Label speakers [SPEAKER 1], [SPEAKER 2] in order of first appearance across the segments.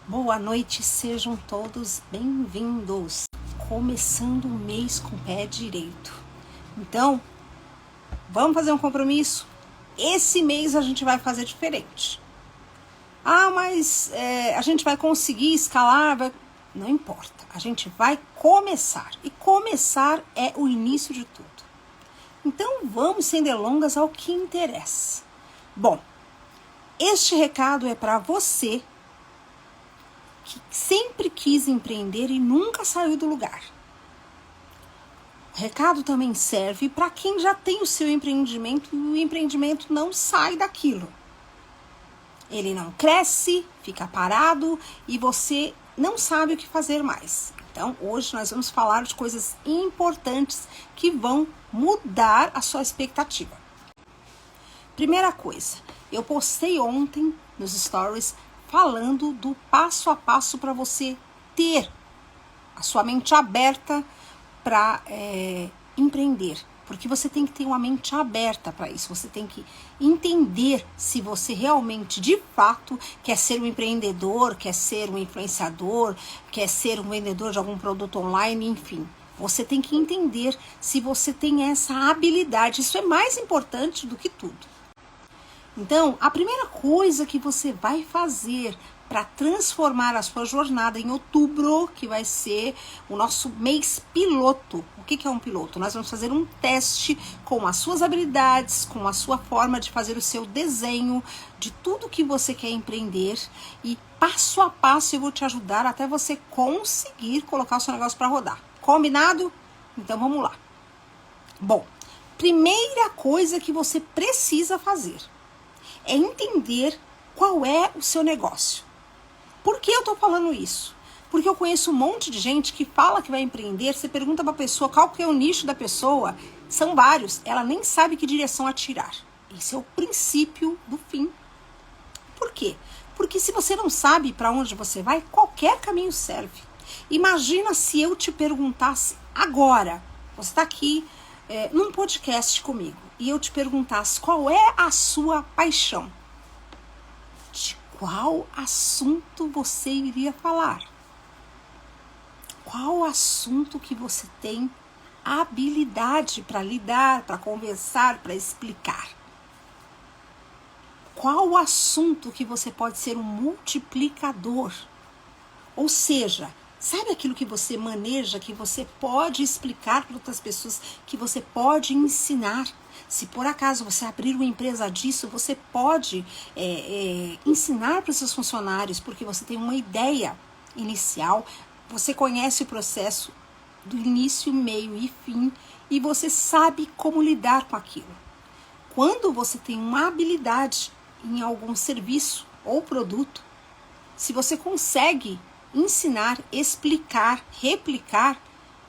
[SPEAKER 1] Boa noite, sejam todos bem-vindos. Começando o mês com o pé direito. Então, vamos fazer um compromisso? Esse mês a gente vai fazer diferente. Mas a gente vai conseguir escalar? Não importa, a gente vai começar. E começar é o início de tudo. Então, vamos sem delongas ao que interessa. Bom, este recado é para você que sempre quis empreender e nunca saiu do lugar. O recado também serve para quem já tem o seu empreendimento e o empreendimento não sai daquilo. Ele não cresce, fica parado e você não sabe o que fazer mais. Então, hoje nós vamos falar de coisas importantes que vão mudar a sua expectativa. Primeira coisa, eu postei ontem nos stories falando do passo a passo para você ter a sua mente aberta para empreender. Porque você tem que ter uma mente aberta para isso. Você tem que entender se você realmente, de fato, quer ser um empreendedor, quer ser um influenciador, quer ser um vendedor de algum produto online, enfim. Você tem que entender se você tem essa habilidade. Isso é mais importante do que tudo. Então, a primeira coisa que você vai fazer para transformar a sua jornada em outubro, que vai ser o nosso mês piloto. O que é um piloto? Nós vamos fazer um teste com as suas habilidades, com a sua forma de fazer o seu desenho, de tudo que você quer empreender. E passo a passo eu vou te ajudar até você conseguir colocar o seu negócio para rodar. Combinado? Então vamos lá. Bom, primeira coisa que você precisa fazer é entender qual é o seu negócio. Por que eu tô falando isso? Porque eu conheço um monte de gente que fala que vai empreender, você pergunta pra pessoa qual que é o nicho da pessoa, são vários, ela nem sabe que direção atirar. Esse é o princípio do fim. Por quê? Porque se você não sabe para onde você vai, qualquer caminho serve. Imagina se eu te perguntasse agora, você tá aqui num podcast comigo, e eu te perguntasse qual é a sua paixão. De qual assunto você iria falar? Qual assunto que você tem habilidade para lidar, para conversar, para explicar? Qual assunto que você pode ser um multiplicador? Ou seja, sabe aquilo que você maneja, que você pode explicar para outras pessoas, que você pode ensinar? Se por acaso você abrir uma empresa disso, você pode ensinar para os seus funcionários, porque você tem uma ideia inicial, você conhece o processo do início, meio e fim, e você sabe como lidar com aquilo. Quando você tem uma habilidade em algum serviço ou produto, se você consegue ensinar, explicar, replicar,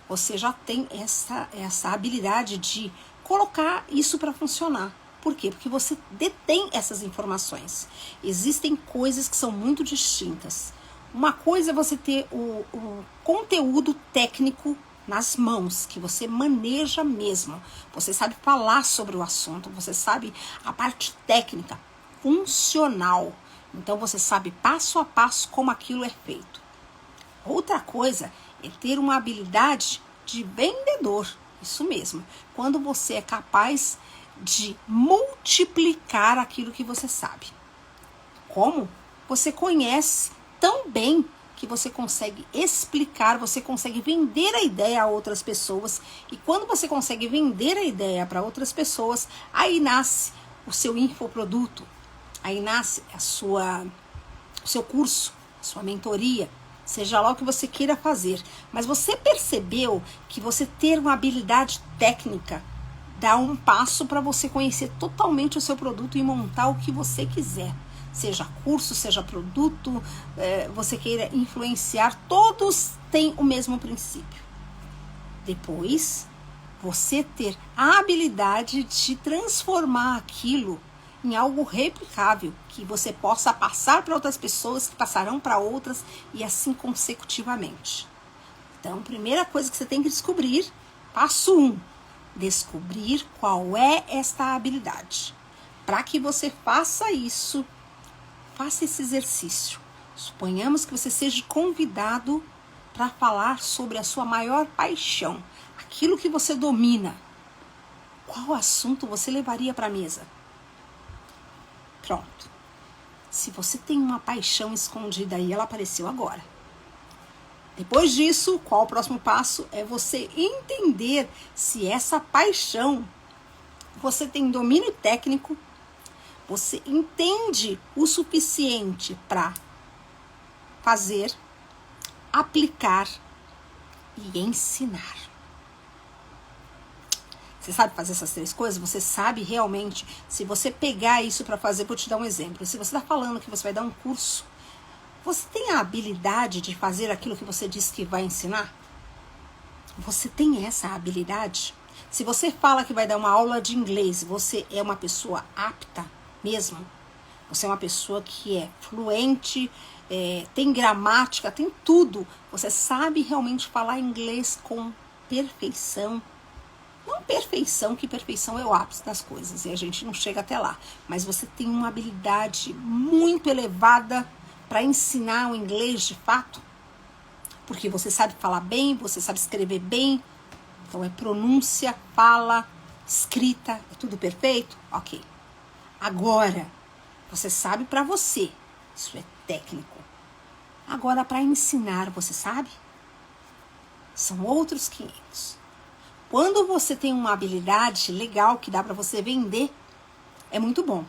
[SPEAKER 1] você já tem essa habilidade de colocar isso para funcionar. Por quê? Porque você detém essas informações. Existem coisas que são muito distintas. Uma coisa é você ter o conteúdo técnico nas mãos, que você maneja mesmo. Você sabe falar sobre o assunto, você sabe a parte técnica, funcional. Então você sabe passo a passo como aquilo é feito. Outra coisa é ter uma habilidade de vendedor. Isso mesmo. Quando você é capaz de multiplicar aquilo que você sabe. Como? Você conhece tão bem que você consegue explicar, você consegue vender a ideia a outras pessoas. E quando você consegue vender a ideia para outras pessoas, aí nasce o seu infoproduto. Aí nasce o seu curso, a sua mentoria. Seja lá o que você queira fazer. Mas você percebeu que você ter uma habilidade técnica dá um passo para você conhecer totalmente o seu produto e montar o que você quiser. Seja curso, seja produto, você queira influenciar, todos têm o mesmo princípio. Depois, você ter a habilidade de transformar aquilo em algo replicável, que você possa passar para outras pessoas, que passarão para outras, e assim consecutivamente. Então, primeira coisa que você tem que descobrir, passo 1, descobrir qual é esta habilidade. Para que você faça isso, faça esse exercício. Suponhamos que você seja convidado para falar sobre a sua maior paixão, aquilo que você domina. Qual assunto você levaria para a mesa? Pronto. Se você tem uma paixão escondida aí, ela apareceu agora. Depois disso, qual o próximo passo? É você entender se essa paixão você tem domínio técnico, você entende o suficiente para fazer, aplicar e ensinar. Você sabe fazer essas 3 coisas? Você sabe realmente, se você pegar isso para fazer, vou te dar um exemplo. Se você está falando que você vai dar um curso, você tem a habilidade de fazer aquilo que você disse que vai ensinar? Você tem essa habilidade? Se você fala que vai dar uma aula de inglês, você é uma pessoa apta mesmo? Você é uma pessoa que é fluente, tem gramática, tem tudo. Você sabe realmente falar inglês com perfeição. Não perfeição, que perfeição é o ápice das coisas e a gente não chega até lá. Mas você tem uma habilidade muito elevada para ensinar o inglês de fato. Porque você sabe falar bem, você sabe escrever bem. Então é pronúncia, fala, escrita, é tudo perfeito? Ok. Agora, você sabe para você, isso é técnico. Agora, para ensinar, você sabe? São outros 500. Quando você tem uma habilidade legal que dá para você vender, é muito bom.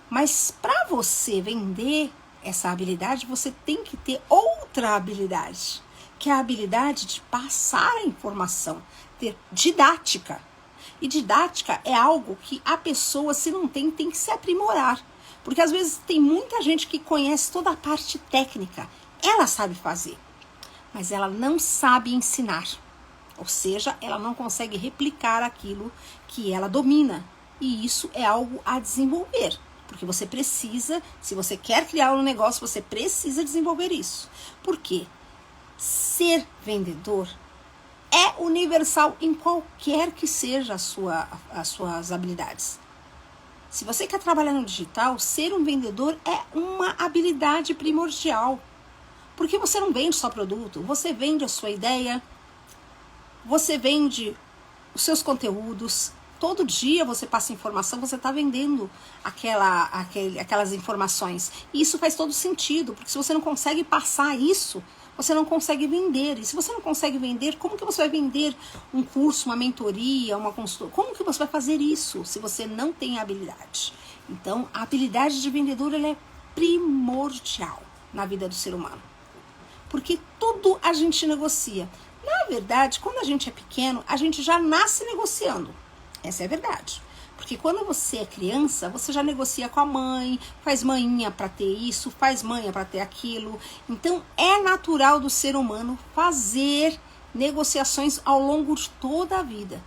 [SPEAKER 1] Mas para você vender essa habilidade, você tem que ter outra habilidade, que é a habilidade de passar a informação, ter didática. E didática é algo que a pessoa, se não tem que se aprimorar. Porque às vezes tem muita gente que conhece toda a parte técnica, ela sabe fazer, mas ela não sabe ensinar. Ou seja, ela não consegue replicar aquilo que ela domina. E isso é algo a desenvolver. Porque você precisa, se você quer criar um negócio, você precisa desenvolver isso. Por quê? Ser vendedor é universal em qualquer que seja as suas habilidades. Se você quer trabalhar no digital, ser um vendedor é uma habilidade primordial. Porque você não vende só produto, você vende a sua ideia, você vende os seus conteúdos. Todo dia você passa informação, você está vendendo aquelas informações. E isso faz todo sentido, porque se você não consegue passar isso, você não consegue vender. E se você não consegue vender, como que você vai vender um curso, uma mentoria, uma consultoria? Como que você vai fazer isso se você não tem habilidade? Então, a habilidade de vendedor ela é primordial na vida do ser humano. Porque tudo a gente negocia. Na verdade, quando a gente é pequeno, a gente já nasce negociando. Essa é a verdade. Porque quando você é criança, você já negocia com a mãe, faz manhinha para ter isso, faz manha para ter aquilo. Então, é natural do ser humano fazer negociações ao longo de toda a vida.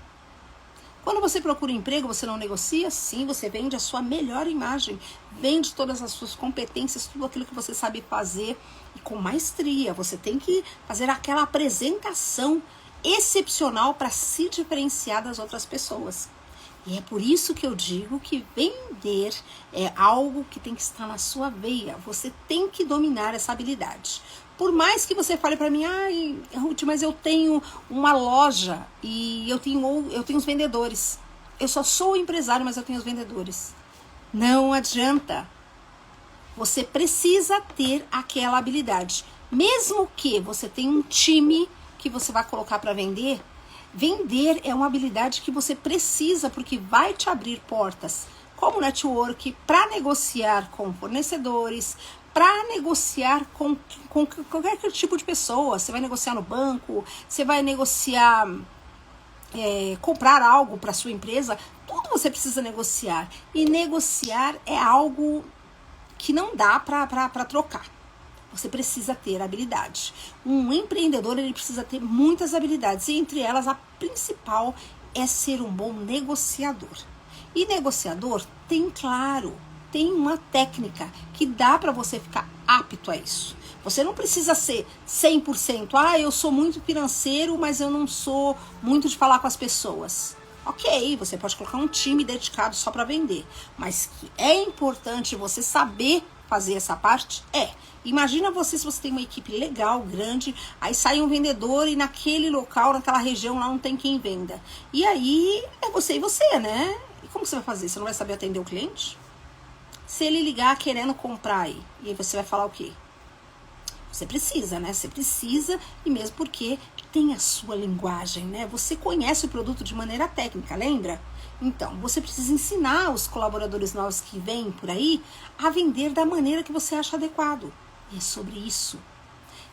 [SPEAKER 1] Quando você procura emprego, você não negocia? Sim, você vende a sua melhor imagem, vende todas as suas competências, tudo aquilo que você sabe fazer e com maestria. Você tem que fazer aquela apresentação excepcional para se diferenciar das outras pessoas. E é por isso que eu digo que vender é algo que tem que estar na sua veia. Você tem que dominar essa habilidade. Por mais que você fale para mim, Ruth, mas eu tenho uma loja e eu tenho os vendedores. Eu só sou o empresário, mas eu tenho os vendedores. Não adianta. Você precisa ter aquela habilidade. Mesmo que você tenha um time que você vai colocar para vender, vender é uma habilidade que você precisa, porque vai te abrir portas como network para negociar com fornecedores, para negociar com qualquer tipo de pessoa. Você vai negociar no banco, você vai negociar, comprar algo para sua empresa, tudo você precisa negociar. E negociar é algo que não dá para trocar. Você precisa ter habilidade. Um empreendedor ele precisa ter muitas habilidades, e entre elas a principal é ser um bom negociador. E negociador tem uma técnica que dá para você ficar apto a isso. Você não precisa ser 100%, eu sou muito financeiro, mas eu não sou muito de falar com as pessoas. Ok, você pode colocar um time dedicado só para vender, mas que é importante você saber fazer essa parte, Imagina você, se você tem uma equipe legal, grande, aí sai um vendedor e naquele local, naquela região lá não tem quem venda. E aí é você e você, né? E como você vai fazer? Você não vai saber atender o cliente? Se ele ligar querendo comprar aí, e aí você vai falar o quê? Você precisa, né? Você precisa, e mesmo porque tem a sua linguagem, né? Você conhece o produto de maneira técnica, lembra? Então, você precisa ensinar os colaboradores novos que vêm por aí a vender da maneira que você acha adequado. E é sobre isso.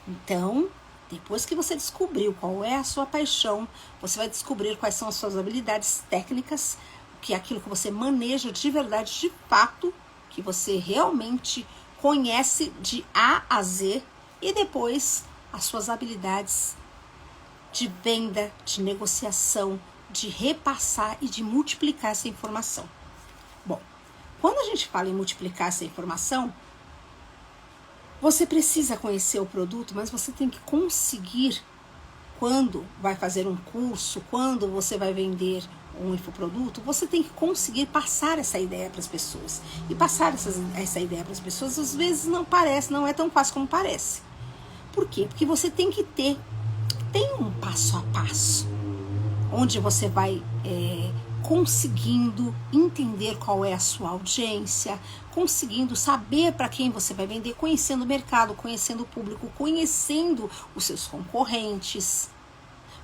[SPEAKER 1] Então, depois que você descobriu qual é a sua paixão, você vai descobrir quais são as suas habilidades técnicas, que é aquilo que você maneja de verdade, de fato, que você realmente conhece de A a Z, e depois as suas habilidades de venda, de negociação, de repassar e de multiplicar essa informação. Bom, quando a gente fala em multiplicar essa informação, você precisa conhecer o produto, mas você tem que conseguir, quando vai fazer um curso, quando você vai vender um infoproduto, você tem que conseguir passar essa ideia para as pessoas. E passar essa ideia para as pessoas, às vezes não é tão fácil como parece. Por quê? Porque você tem um passo a passo, onde você vai conseguindo entender qual é a sua audiência, conseguindo saber para quem você vai vender, conhecendo o mercado, conhecendo o público, conhecendo os seus concorrentes,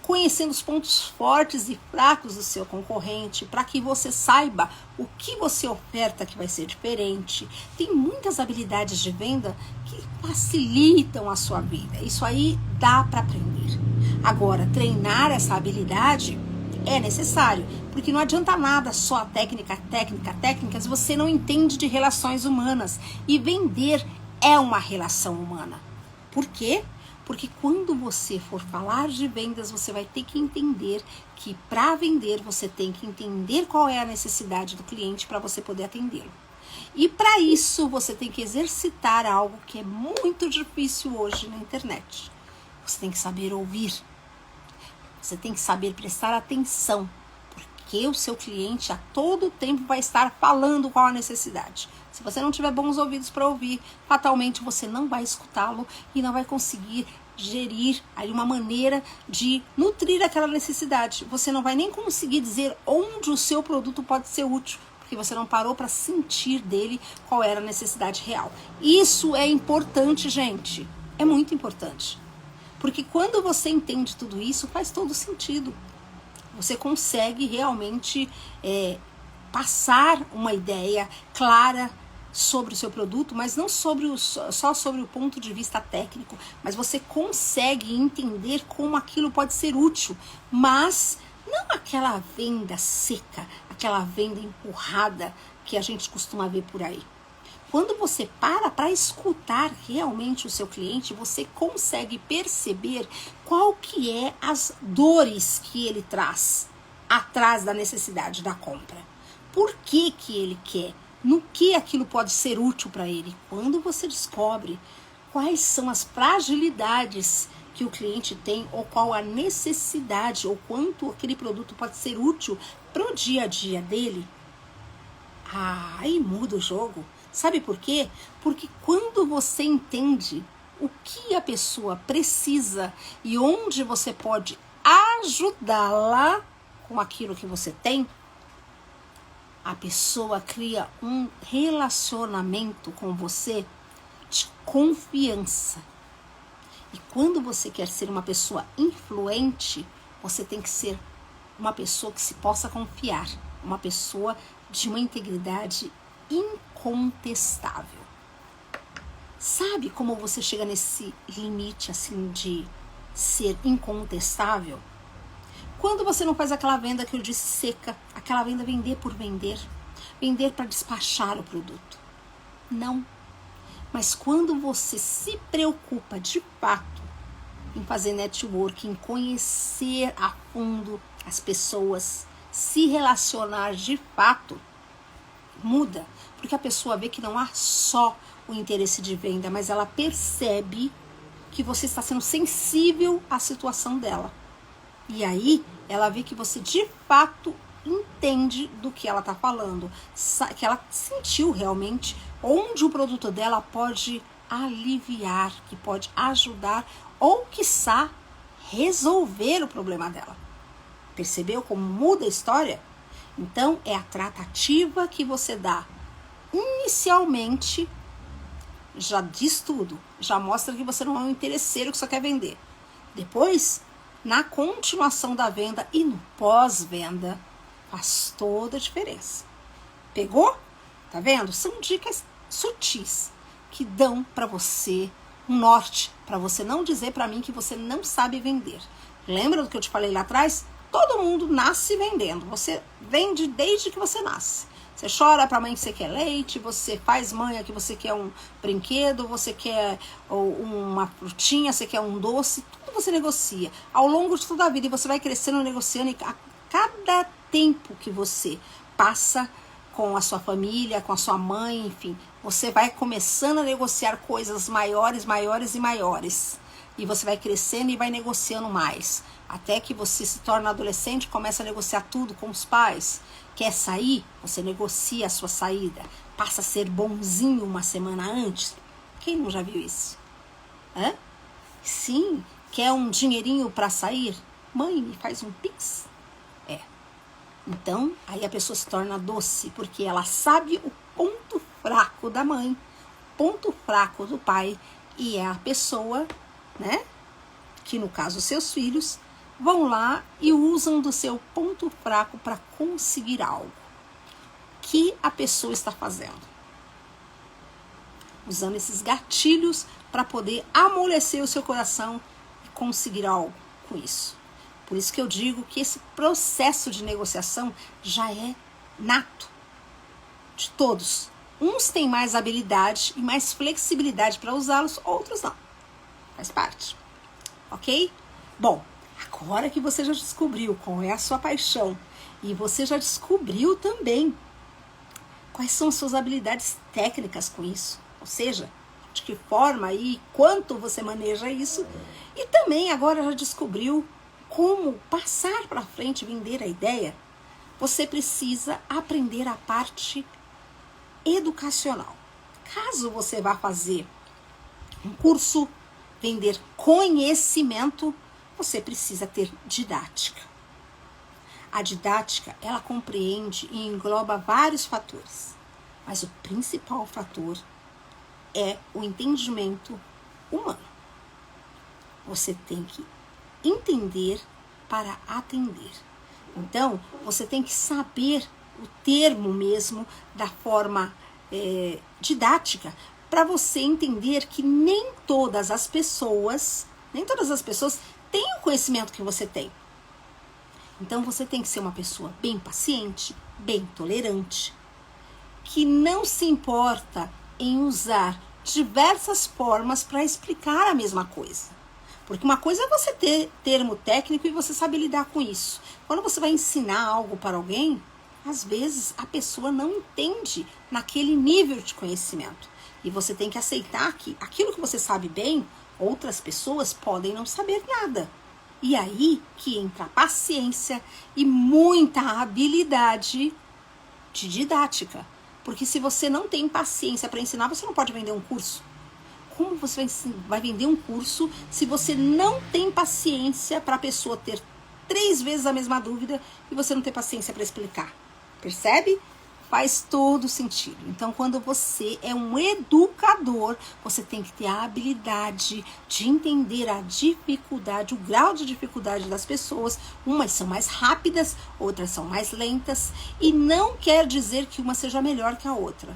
[SPEAKER 1] conhecendo os pontos fortes e fracos do seu concorrente, para que você saiba o que você oferta que vai ser diferente. Tem muitas habilidades de venda que facilitam a sua vida. Isso aí dá para aprender. Agora, treinar essa habilidade é necessário, porque não adianta nada só a técnica, se você não entende de relações humanas. E vender é uma relação humana. Por quê? Porque quando você for falar de vendas, você vai ter que entender que para vender você tem que entender qual é a necessidade do cliente para você poder atendê-lo. E para isso você tem que exercitar algo que é muito difícil hoje na internet. Você tem que saber ouvir. Você tem que saber prestar atenção, porque o seu cliente a todo tempo vai estar falando qual a necessidade. Se você não tiver bons ouvidos para ouvir, fatalmente você não vai escutá-lo e não vai conseguir gerir aí uma maneira de nutrir aquela necessidade. Você não vai nem conseguir dizer onde o seu produto pode ser útil, porque você não parou para sentir dele qual era a necessidade real. Isso é importante, gente. É muito importante. Porque quando você entende tudo isso, faz todo sentido. Você consegue realmente passar uma ideia clara sobre o seu produto, mas não só sobre o ponto de vista técnico, mas você consegue entender como aquilo pode ser útil, mas não aquela venda seca, aquela venda empurrada que a gente costuma ver por aí. Quando você para escutar realmente o seu cliente, você consegue perceber qual que é as dores que ele traz atrás da necessidade da compra. Por que ele quer? No que aquilo pode ser útil para ele? Quando você descobre quais são as fragilidades que o cliente tem, ou qual a necessidade, ou quanto aquele produto pode ser útil para o dia a dia dele, aí muda o jogo. Sabe por quê? Porque quando você entende o que a pessoa precisa e onde você pode ajudá-la com aquilo que você tem, a pessoa cria um relacionamento com você de confiança. E quando você quer ser uma pessoa influente, você tem que ser uma pessoa que se possa confiar, uma pessoa de uma integridade incontestável. Sabe como você chega nesse limite assim de ser incontestável? Quando você não faz aquela venda que eu disse seca, aquela venda vender por vender, vender para despachar o produto. Não. Mas quando você se preocupa de fato em fazer networking, em conhecer a fundo as pessoas, se relacionar de fato, muda. Porque a pessoa vê que não há só o interesse de venda, mas ela percebe que você está sendo sensível à situação dela. E aí, ela vê que você de fato entende do que ela está falando, que ela sentiu realmente onde o produto dela pode aliviar, que pode ajudar ou, quiçá, resolver o problema dela. Percebeu como muda a história? Então, é a tratativa que você dá inicialmente, já diz tudo, já mostra que você não é um interesseiro que só quer vender. Depois, na continuação da venda e no pós-venda, faz toda a diferença. Pegou? Tá vendo? São dicas sutis que dão para você um norte, para você não dizer para mim que você não sabe vender. Lembra do que eu te falei lá atrás? Todo mundo nasce vendendo. Você vende desde que você nasce. Você chora para a mãe que você quer leite, você faz manha que você quer um brinquedo, você quer uma frutinha, você quer um doce, tudo você negocia ao longo de toda a vida, e você vai crescendo, negociando, e a cada tempo que você passa com a sua família, com a sua mãe, enfim, você vai começando a negociar coisas maiores, maiores e maiores. E você vai crescendo e vai negociando mais. Até que você se torna adolescente e começa a negociar tudo com os pais. Quer sair? Você negocia a sua saída. Passa a ser bonzinho uma semana antes. Quem não já viu isso? Hã? Sim. Quer um dinheirinho para sair? Mãe, me faz um pix? É. Então, aí a pessoa se torna doce, porque ela sabe o ponto fraco da mãe, ponto fraco do pai, e é a pessoa, né, que no caso seus filhos, vão lá e usam do seu ponto fraco para conseguir algo. O que a pessoa está fazendo? Usando esses gatilhos para poder amolecer o seu coração e conseguir algo com isso. Por isso que eu digo que esse processo de negociação já é nato de todos. Uns têm mais habilidade e mais flexibilidade para usá-los, outros não. Faz parte. Ok? Bom, agora que você já descobriu qual é a sua paixão e você já descobriu também quais são as suas habilidades técnicas com isso, ou seja, de que forma e quanto você maneja isso, e também agora já descobriu como passar para frente, vender a ideia, você precisa aprender a parte educacional. Caso você vá fazer um curso, vender conhecimento, você precisa ter didática. A didática, ela compreende e engloba vários fatores, mas o principal fator é o entendimento humano. Você tem que entender para atender. Então, você tem que saber o termo mesmo da forma didática, para você entender que nem todas as pessoas têm o conhecimento que você tem. Então, você tem que ser uma pessoa bem paciente, bem tolerante, que não se importa em usar diversas formas para explicar a mesma coisa. Porque uma coisa é você ter termo técnico e você saber lidar com isso. Quando você vai ensinar algo para alguém, às vezes a pessoa não entende naquele nível de conhecimento. E você tem que aceitar que aquilo que você sabe bem, outras pessoas podem não saber nada. E aí que entra a paciência e muita habilidade de didática. Porque se você não tem paciência para ensinar, você não pode vender um curso. Como você vai vender um curso se você não tem paciência para a pessoa ter 3 vezes a mesma dúvida e você não tem paciência para explicar? Percebe? Faz todo sentido. Então, quando você é um educador, você tem que ter a habilidade de entender a dificuldade, o grau de dificuldade das pessoas. Umas são mais rápidas, outras são mais lentas, e não quer dizer que uma seja melhor que a outra.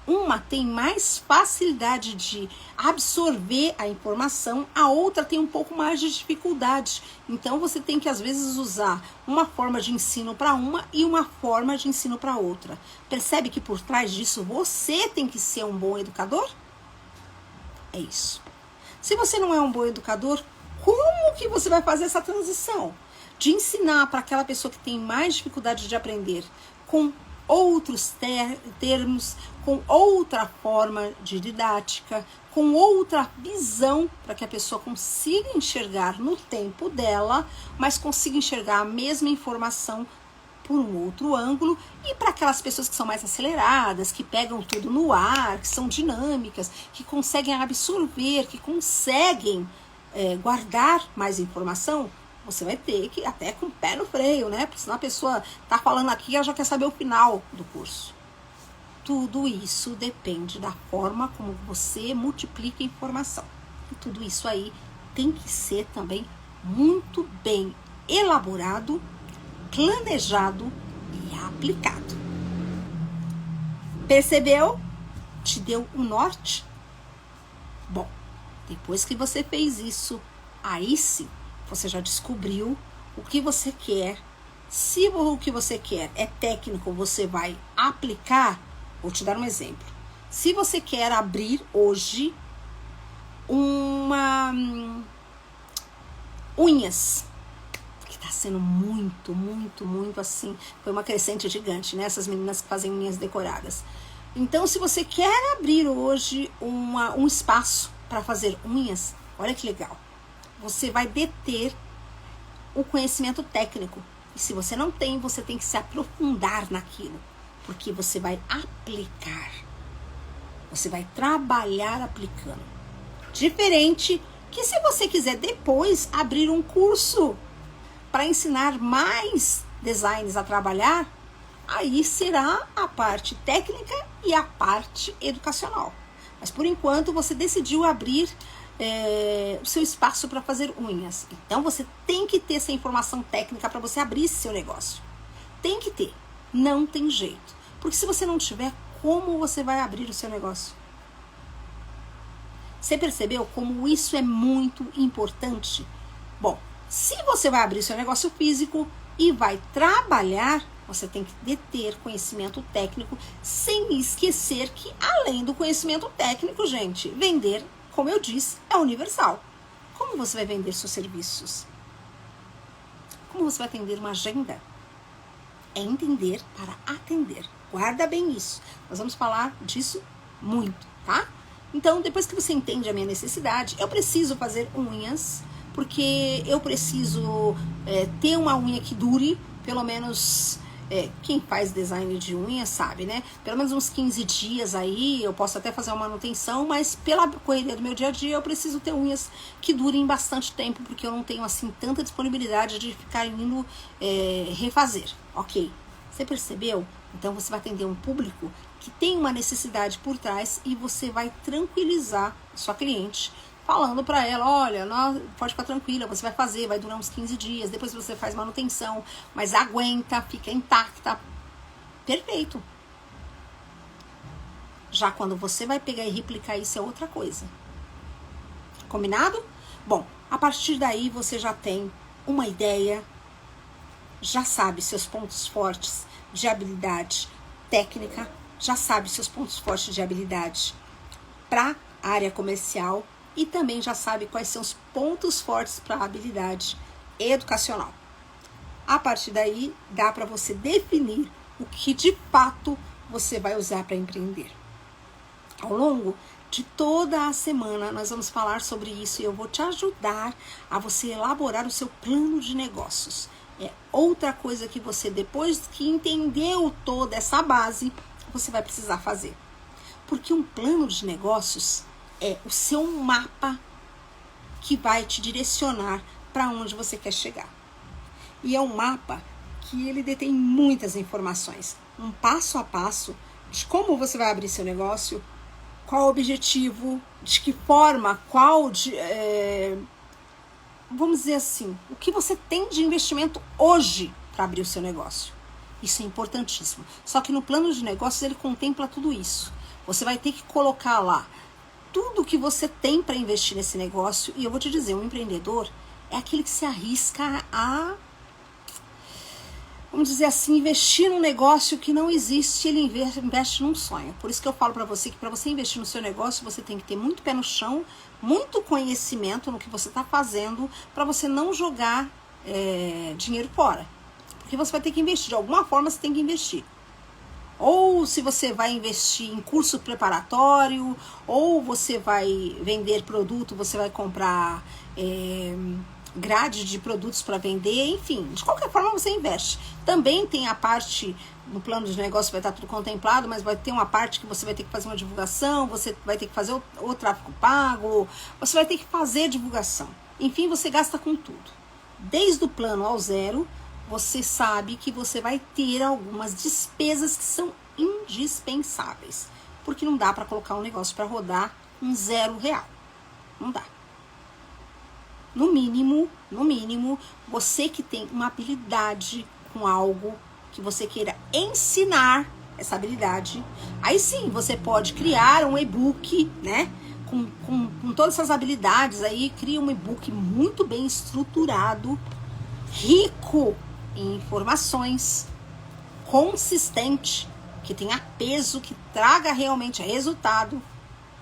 [SPEAKER 1] Uma tem mais facilidade de absorver a informação, a outra tem um pouco mais de dificuldade. Então, você tem que, às vezes, usar uma forma de ensino para uma e uma forma de ensino para outra. Percebe que por trás disso você tem que ser um bom educador? É isso. Se você não é um bom educador, como que você vai fazer essa transição? De ensinar para aquela pessoa que tem mais dificuldade de aprender com outros termos, com outra forma de didática, com outra visão, para que a pessoa consiga enxergar no tempo dela, mas consiga enxergar a mesma informação por um outro ângulo, e para aquelas pessoas que são mais aceleradas, que pegam tudo no ar, que são dinâmicas, que conseguem absorver, que conseguem guardar mais informação, você vai ter que, até com o pé no freio, né? Porque senão a pessoa tá falando aqui e ela já quer saber o final do curso. Tudo isso depende da forma como você multiplica a informação. E tudo isso aí tem que ser também muito bem elaborado, planejado e aplicado. Percebeu? Te deu um norte? Bom, depois que você fez isso, aí sim, você já descobriu o que você quer. Se o que você quer é técnico, você vai aplicar. Vou te dar um exemplo. Se você quer abrir hoje unhas, que tá sendo muito assim, foi uma crescente gigante, né? Essas meninas que fazem unhas decoradas. Então, se você quer abrir hoje um espaço para fazer unhas, olha que legal. Você vai deter o conhecimento técnico. E se você não tem, você tem que se aprofundar naquilo. Porque você vai aplicar. Você vai trabalhar aplicando. Diferente que se você quiser depois abrir um curso para ensinar mais designers a trabalhar, aí será a parte técnica e a parte educacional. Mas por enquanto você decidiu abrir o seu espaço para fazer unhas. Então você tem que ter essa informação técnica para você abrir esse seu negócio. Tem que ter. Não tem jeito. Porque se você não tiver, como você vai abrir o seu negócio? Você percebeu como isso é muito importante? Bom, se você vai abrir seu negócio físico e vai trabalhar, você tem que deter conhecimento técnico, sem esquecer que, além do conhecimento técnico, gente, vender, como eu disse, é universal. Como você vai vender seus serviços? Como você vai atender uma agenda? É entender para atender. Guarda bem isso. Nós vamos falar disso muito, tá? Então, depois que você entende a minha necessidade, eu preciso fazer unhas, porque eu preciso ter uma unha que dure, pelo menos, quem faz design de unha sabe, né? Pelo menos uns 15 dias aí, eu posso até fazer uma manutenção, mas pela correria do meu dia a dia, eu preciso ter unhas que durem bastante tempo, porque eu não tenho, assim, tanta disponibilidade de ficar indo refazer, ok? Você percebeu? Então, você vai atender um público que tem uma necessidade por trás e você vai tranquilizar sua cliente, falando para ela, olha, pode ficar tranquila, você vai fazer, vai durar uns 15 dias, depois você faz manutenção, mas aguenta, fica intacta. Perfeito. Já quando você vai pegar e replicar isso é outra coisa. Combinado? Bom, a partir daí você já tem uma ideia, já sabe seus pontos fortes de habilidade técnica, já sabe seus pontos fortes de habilidade para a área comercial e também já sabe quais são os pontos fortes para a habilidade educacional. A partir daí, dá para você definir o que de fato você vai usar para empreender. Ao longo de toda a semana, nós vamos falar sobre isso e eu vou te ajudar a você elaborar o seu plano de negócios. É outra coisa que você, depois que entendeu toda essa base, você vai precisar fazer. Porque um plano de negócios é o seu mapa que vai te direcionar para onde você quer chegar. E é um mapa que ele detém muitas informações. Um passo a passo de como você vai abrir seu negócio, qual o objetivo, de que forma, vamos dizer assim, o que você tem de investimento hoje para abrir o seu negócio. Isso é importantíssimo. Só que no plano de negócios ele contempla tudo isso. Você vai ter que colocar lá tudo que você tem para investir nesse negócio. E eu vou te dizer, um empreendedor é aquele que se arrisca a, vamos dizer assim, investir num negócio que não existe, ele investe num sonho. Por isso que eu falo para você que para você investir no seu negócio, você tem que ter muito pé no chão, muito conhecimento no que você está fazendo, para você não jogar dinheiro fora. Porque você vai ter que investir, de alguma forma você tem que investir. Ou se você vai investir em curso preparatório, ou você vai vender produto, você vai comprar grade de produtos para vender, enfim, de qualquer forma você investe. Também tem a parte, no plano de negócio vai estar tudo contemplado, mas vai ter uma parte que você vai ter que fazer uma divulgação, você vai ter que fazer o tráfego pago, você vai ter que fazer divulgação. Enfim, você gasta com tudo. Desde o plano ao zero, você sabe que você vai ter algumas despesas que são indispensáveis, porque não dá para colocar um negócio para rodar um R$0. Não dá. No mínimo, você que tem uma habilidade com algo que você queira ensinar essa habilidade, aí sim você pode criar um e-book, né? Com todas essas habilidades aí, cria um e-book muito bem estruturado, rico em informações, consistente, que tenha peso, que traga realmente resultado.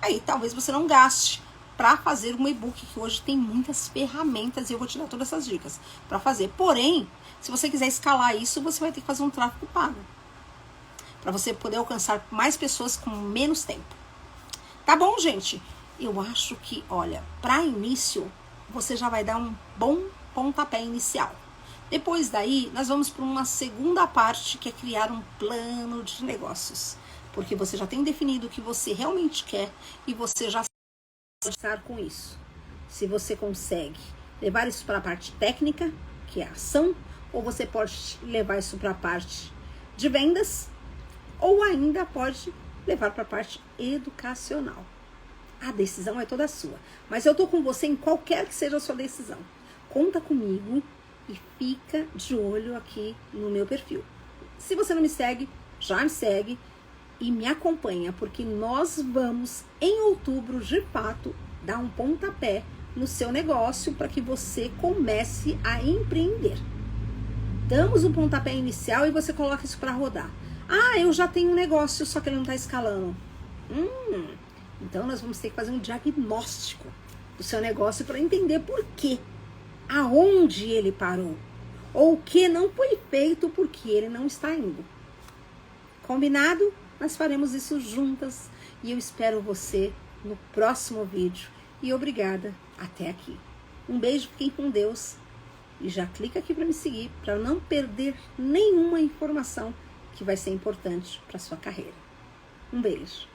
[SPEAKER 1] Aí talvez você não gaste para fazer um e-book, que hoje tem muitas ferramentas e eu vou te dar todas essas dicas para fazer. Porém, se você quiser escalar isso, você vai ter que fazer um tráfego pago para você poder alcançar mais pessoas com menos tempo. Tá bom, gente? Eu acho que, olha, para início, você já vai dar um bom pontapé inicial. Depois daí, nós vamos para uma segunda parte, que é criar um plano de negócios. Porque você já tem definido o que você realmente quer e você já estar com isso. Se você consegue levar isso para a parte técnica, que é a ação, ou você pode levar isso para a parte de vendas, ou ainda pode levar para a parte educacional. A decisão é toda sua, mas eu tô com você em qualquer que seja a sua decisão. Conta comigo e fica de olho aqui no meu perfil. Se você não me segue, já me segue e me acompanha, porque nós vamos, em outubro, de fato, dar um pontapé no seu negócio para que você comece a empreender. Damos um pontapé inicial e você coloca isso para rodar. Ah, eu já tenho um negócio, só que ele não está escalando. Então nós vamos ter que fazer um diagnóstico do seu negócio para entender por quê, aonde ele parou, ou o que não foi feito porque ele não está indo. Combinado? Nós faremos isso juntas e eu espero você no próximo vídeo. E obrigada até aqui. Um beijo, fiquem com Deus e já clica aqui para me seguir para não perder nenhuma informação que vai ser importante para sua carreira. Um beijo.